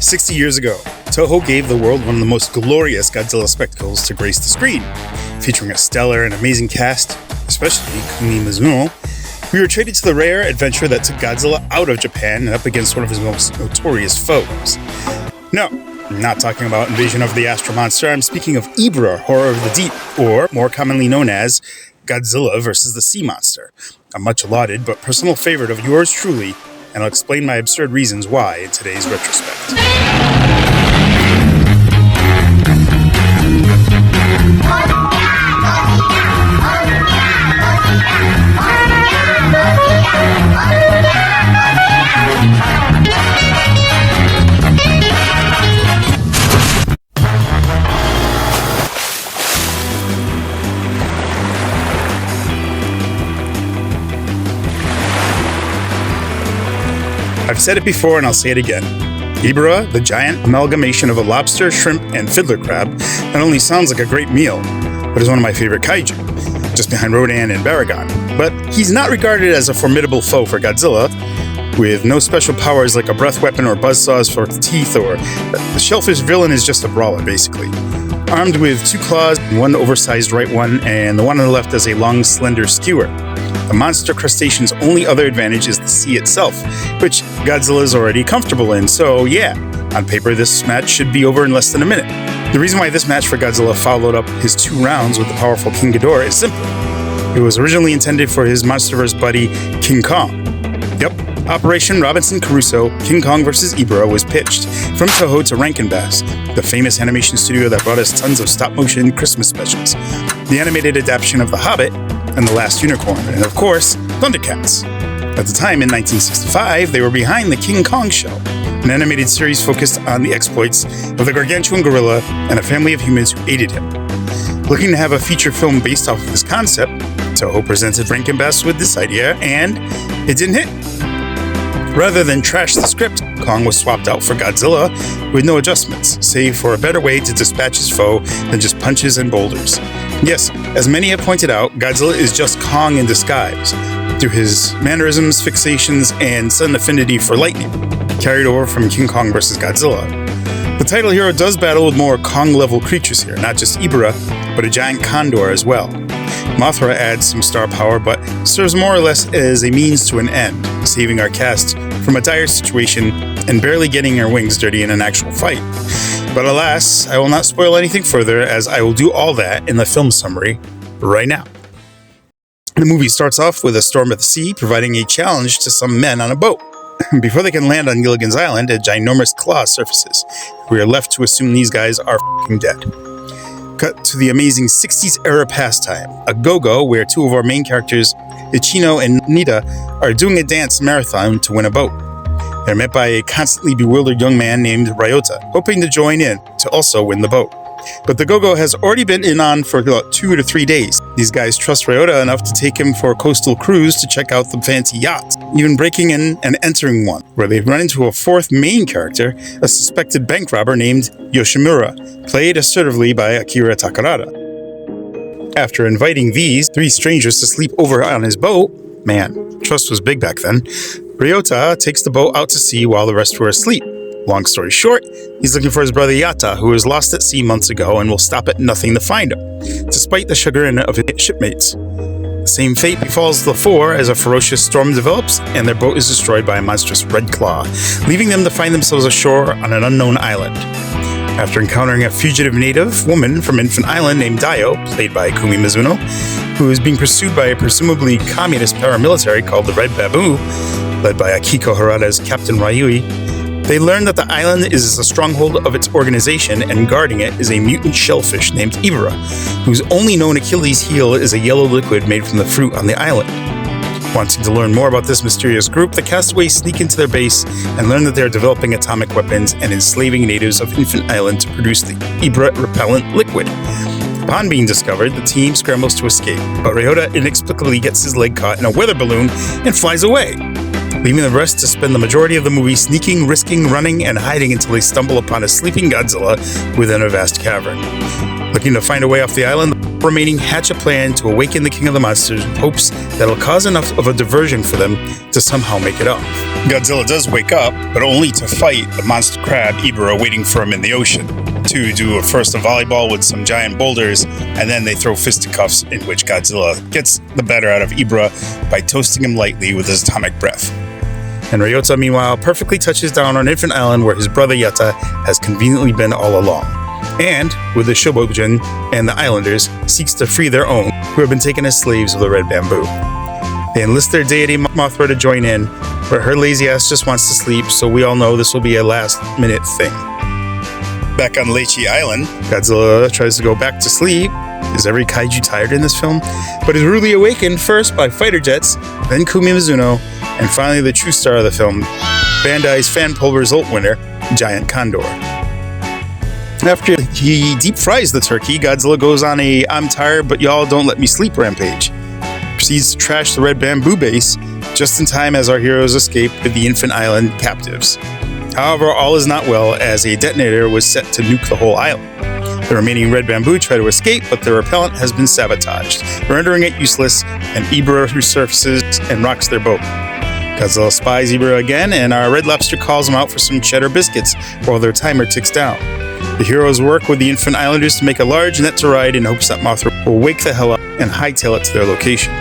60 years ago, Toho gave the world one of the most glorious Godzilla spectacles to grace the screen. Featuring a stellar and amazing cast, especially Kumi Mizuno, we were treated to the rare adventure that took Godzilla out of Japan and up against one of his most notorious foes. No, I'm not talking about Invasion of the Astro Monster, I'm speaking of Ebirah, Horror of the Deep, or more commonly known as Godzilla vs. the Sea Monster, a much lauded but personal favorite of yours truly, and I'll explain my absurd reasons why in today's retrospect. I've said it before and I'll say it again. Ebirah, the giant amalgamation of a lobster, shrimp, and fiddler crab, not only sounds like a great meal, but is one of my favorite kaiju, just behind Rodan and Baragon. But he's not regarded as a formidable foe for Godzilla, with no special powers like a breath weapon or buzzsaws for teeth, or the shellfish villain is just a brawler, basically. Armed with 2 claws, one oversized right one, and the one on the left has a long, slender skewer. The monster crustacean's only other advantage is the sea itself, which Godzilla is already comfortable in, so yeah, on paper this match should be over in less than a minute. The reason why this match for Godzilla followed up his 2 rounds with the powerful King Ghidorah is simple. It was originally intended for his Monsterverse buddy, King Kong. Yep, Operation Robinson Crusoe, King Kong vs. Ebirah was pitched from Toho to Rankin Bass, the famous animation studio that brought us tons of stop-motion Christmas specials, the animated adaptation of The Hobbit, and The Last Unicorn, and of course, Thundercats. At the time, in 1965, they were behind the King Kong Show, an animated series focused on the exploits of the gargantuan gorilla and a family of humans who aided him. Looking to have a feature film based off of this concept, Toho presented Rankin Bass with this idea, and it didn't hit. Rather than trash the script, Kong was swapped out for Godzilla with no adjustments, save for a better way to dispatch his foe than just punches and boulders. Yes, as many have pointed out, Godzilla is just Kong in disguise, through his mannerisms, fixations, and sudden affinity for lightning, carried over from King Kong vs. Godzilla. The title hero does battle with more Kong-level creatures here, not just Ebirah, but a giant condor as well. Mothra adds some star power, but serves more or less as a means to an end, saving our cast from a dire situation and barely getting our wings dirty in an actual fight. But alas, I will not spoil anything further, as I will do all that in the film summary right now. The movie starts off with a storm at the sea, providing a challenge to some men on a boat. Before they can land on Gilligan's Island, a ginormous claw surfaces. We are left to assume these guys are f***ing dead. Cut to the amazing 60s era pastime, a go-go where 2 of our main characters, Ichino and Nita, are doing a dance marathon to win a boat. They're met by a constantly bewildered young man named Ryota, hoping to join in to also win the boat. But the go-go has already been in on for about 2 to 3 days. These guys trust Ryota enough to take him for a coastal cruise to check out the fancy yachts, even breaking in and entering one, where they run into a 4th main character, a suspected bank robber named Yoshimura, played assertively by Akira Takarada. After inviting these 3 strangers to sleep over on his boat, man, trust was big back then, Ryota takes the boat out to sea while the rest were asleep. Long story short, he's looking for his brother Yatta, who was lost at sea months ago and will stop at nothing to find him, despite the chagrin of his shipmates. The same fate befalls the 4 as a ferocious storm develops and their boat is destroyed by a monstrous red claw, leaving them to find themselves ashore on an unknown island. After encountering a fugitive native woman from Infant Island named Dayo, played by Kumi Mizuno, who is being pursued by a presumably communist paramilitary called the Red Babu, led by Akiko Harada's Captain Ryui, they learn that the island is a stronghold of its organization, and guarding it is a mutant shellfish named Ebirah, whose only known Achilles heel is a yellow liquid made from the fruit on the island. Wanting to learn more about this mysterious group, the castaways sneak into their base and learn that they are developing atomic weapons and enslaving natives of Infant Island to produce the Ebirah repellent liquid. Upon being discovered, the team scrambles to escape, but Ryota inexplicably gets his leg caught in a weather balloon and flies away, leaving the rest to spend the majority of the movie sneaking, risking, running, and hiding until they stumble upon a sleeping Godzilla within a vast cavern. Looking to find a way off the island, the remaining hatch a plan to awaken the King of the Monsters in hopes that it'll cause enough of a diversion for them to somehow make it off. Godzilla does wake up, but only to fight the monster crab Ebirah waiting for him in the ocean. To do first a volleyball with some giant boulders, and then they throw fisticuffs in which Godzilla gets the better out of Ebirah by toasting him lightly with his atomic breath. And Ryota, meanwhile, perfectly touches down on Infant Island where his brother Yatta has conveniently been all along. And, with the Shobojin and the Islanders, seeks to free their own, who have been taken as slaves of the Red Bamboo. They enlist their deity Mothra to join in, but her lazy ass just wants to sleep, so we all know this will be a last-minute thing. Back on Leichi Island, Godzilla tries to go back to sleep. Is every kaiju tired in this film? But is rudely awakened first by fighter jets, then Kumi Mizuno, and finally the true star of the film, Bandai's fan poll result winner, Giant Condor. After he deep fries the turkey, Godzilla goes on a "I'm tired, but y'all don't let me sleep" rampage. Proceeds to trash the Red Bamboo base just in time as our heroes escape with the Infant Island captives. However, all is not well as a detonator was set to nuke the whole island. The remaining Red Bamboo try to escape, but their repellent has been sabotaged, rendering it useless, and Ebirah resurfaces and rocks their boat. Godzilla spies Ebirah again, and our Red Lobster calls him out for some cheddar biscuits while their timer ticks down. The heroes work with the Infant Islanders to make a large net to ride in hopes that Mothra will wake the hell up and hightail it to their location.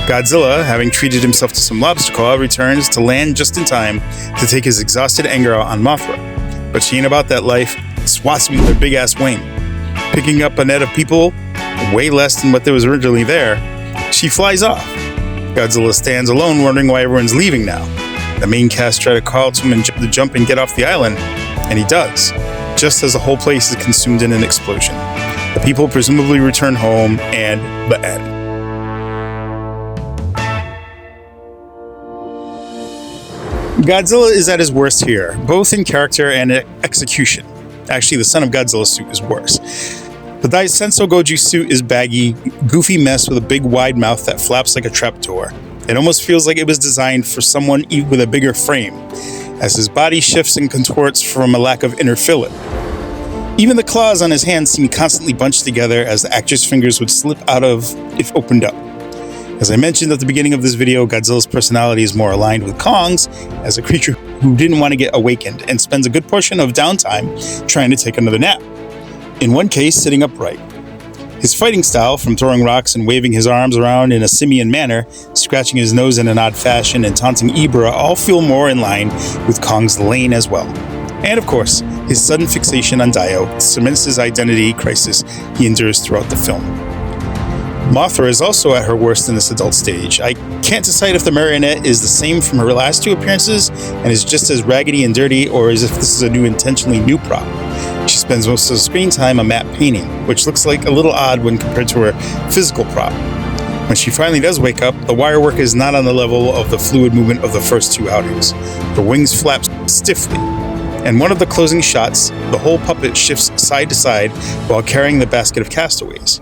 Godzilla, having treated himself to some lobster claw, returns to land just in time to take his exhausted anger out on Mothra. But she ain't about that life, swats him with her big-ass wing. Picking up a net of people, way less than what there was originally there, she flies off. Godzilla stands alone wondering why everyone's leaving now. The main cast try to call to him to jump and get off the island, and he does, just as the whole place is consumed in an explosion. The people presumably return home, and the end. Godzilla is at his worst here, both in character and execution. Actually, the Son of Godzilla suit is worse. The Daisenso Goju suit is baggy, goofy mess with a big wide mouth that flaps like a trapdoor. It almost feels like it was designed for someone with a bigger frame, as his body shifts and contorts from a lack of inner fillet. Even the claws on his hands seem constantly bunched together as the actor's fingers would slip out of if opened up. As I mentioned at the beginning of this video, Godzilla's personality is more aligned with Kong's as a creature who didn't want to get awakened and spends a good portion of downtime trying to take another nap. In one case, sitting upright. His fighting style, from throwing rocks and waving his arms around in a simian manner, scratching his nose in an odd fashion, and taunting Ebirah, all feel more in line with Kong's lane as well. And of course, his sudden fixation on Dio cements his identity crisis he endures throughout the film. Mothra is also at her worst in this adult stage. I can't decide if the marionette is the same from her last two appearances and is just as raggedy and dirty, or as if this is a intentionally new prop. She spends most of the screen time a matte painting, which looks like a little odd when compared to her physical prop. When she finally does wake up, the wire work is not on the level of the fluid movement of the first two outings. The wings flap stiffly. And one of the closing shots, the whole puppet shifts side to side while carrying the basket of castaways.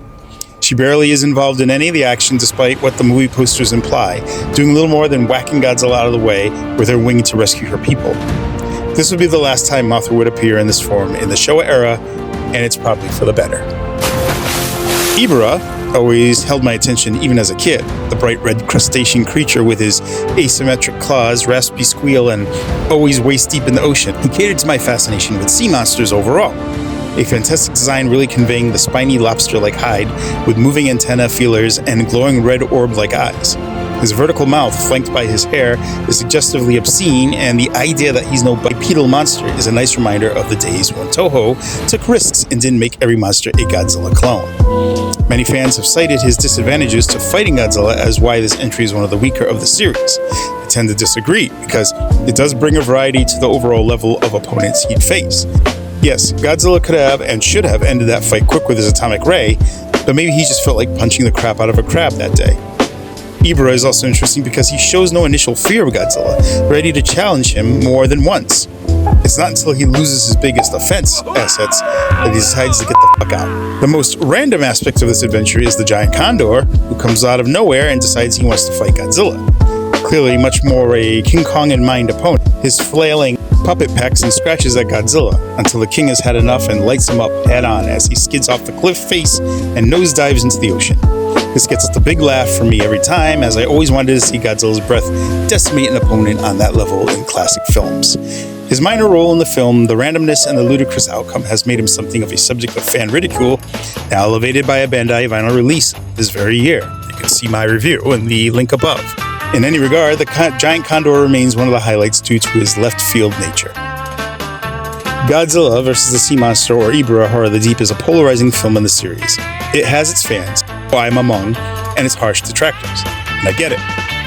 She barely is involved in any of the action despite what the movie posters imply, doing little more than whacking Godzilla out of the way with her wing to rescue her people. This would be the last time Mothra would appear in this form in the Showa era, and it's probably for the better. Ebirah always held my attention even as a kid, the bright red crustacean creature with his asymmetric claws, raspy squeal, and always waist deep in the ocean. He catered to my fascination with sea monsters overall. A fantastic design really conveying the spiny lobster-like hide with moving antenna feelers and glowing red orb-like eyes. His vertical mouth, flanked by his hair, is suggestively obscene, and the idea that he's no bipedal monster is a nice reminder of the days when Toho took risks and didn't make every monster a Godzilla clone. Many fans have cited his disadvantages to fighting Godzilla as why this entry is one of the weaker of the series. I tend to disagree, because it does bring a variety to the overall level of opponents he'd face. Yes, Godzilla could have and should have ended that fight quick with his atomic ray, but maybe he just felt like punching the crap out of a crab that day. Ebirah is also interesting because he shows no initial fear of Godzilla, ready to challenge him more than once. It's not until he loses his biggest offense assets that he decides to get the fuck out. The most random aspect of this adventure is the giant condor, who comes out of nowhere and decides he wants to fight Godzilla. Clearly much more a King Kong in mind opponent. His flailing puppet pecks and scratches at Godzilla until the king has had enough and lights him up head on as he skids off the cliff face and nosedives into the ocean. This gets us a big laugh from me every time, as I always wanted to see Godzilla's breath decimate an opponent on that level in classic films. His minor role in the film, the randomness and the ludicrous outcome, has made him something of a subject of fan ridicule, now elevated by a Bandai vinyl release this very year. You can see my review in the link above. In any regard, the giant condor remains one of the highlights due to his left-field nature. Godzilla vs. the Sea Monster, or Ebirah, Horror of the Deep, is a polarizing film in the series. It has its fans, who I am among, and its harsh detractors. And I get it.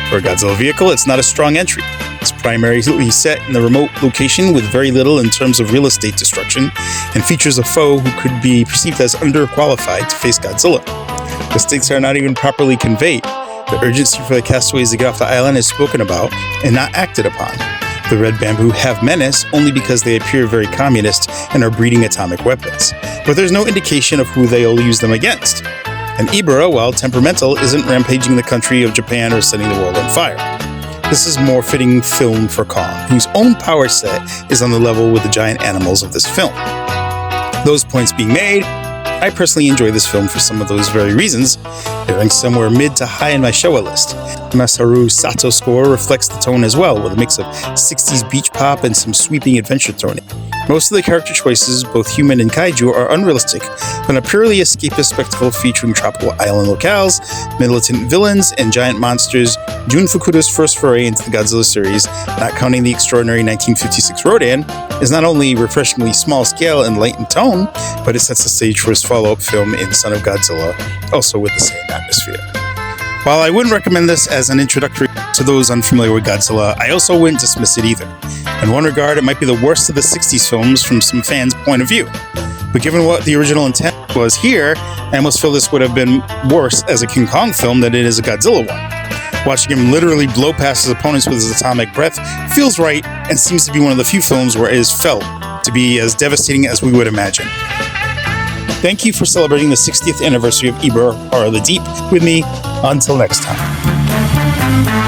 For a Godzilla vehicle, it's not a strong entry. It's primarily set in a remote location with very little in terms of real estate destruction, and features a foe who could be perceived as underqualified to face Godzilla. The stakes are not even properly conveyed. The urgency for the castaways to get off the island is spoken about and not acted upon. The Red Bamboo have menace only because they appear very communist and are breeding atomic weapons, but there's no indication of who they'll use them against. And Ebirah, while temperamental, isn't rampaging the country of Japan or setting the world on fire. This is more fitting film for Kong, whose own power set is on the level with the giant animals of this film. Those points being made, I personally enjoy this film for some of those very reasons. It ranks somewhere mid to high in my Showa list. Masaru Sato's score reflects the tone as well, with a mix of 60s beach pop and some sweeping adventure toning. Most of the character choices, both human and kaiju, are unrealistic, but a purely escapist spectacle featuring tropical island locales, militant villains, and giant monsters. Jun Fukuda's first foray into the Godzilla series, not counting the extraordinary 1956 Rodan, is not only refreshingly small scale and light in tone, but it sets the stage for his follow-up film in Son of Godzilla, also with the same atmosphere. While I wouldn't recommend this as an introductory to those unfamiliar with Godzilla, I also wouldn't dismiss it either. In one regard, it might be the worst of the 60s films from some fans' point of view. But given what the original intent was here, I almost feel this would have been worse as a King Kong film than it is a Godzilla one. Watching him literally blow past his opponents with his atomic breath feels right and seems to be one of the few films where it is felt to be as devastating as we would imagine. Thank you for celebrating the 60th anniversary of Ebirah, Horror of the Deep with me. Until next time.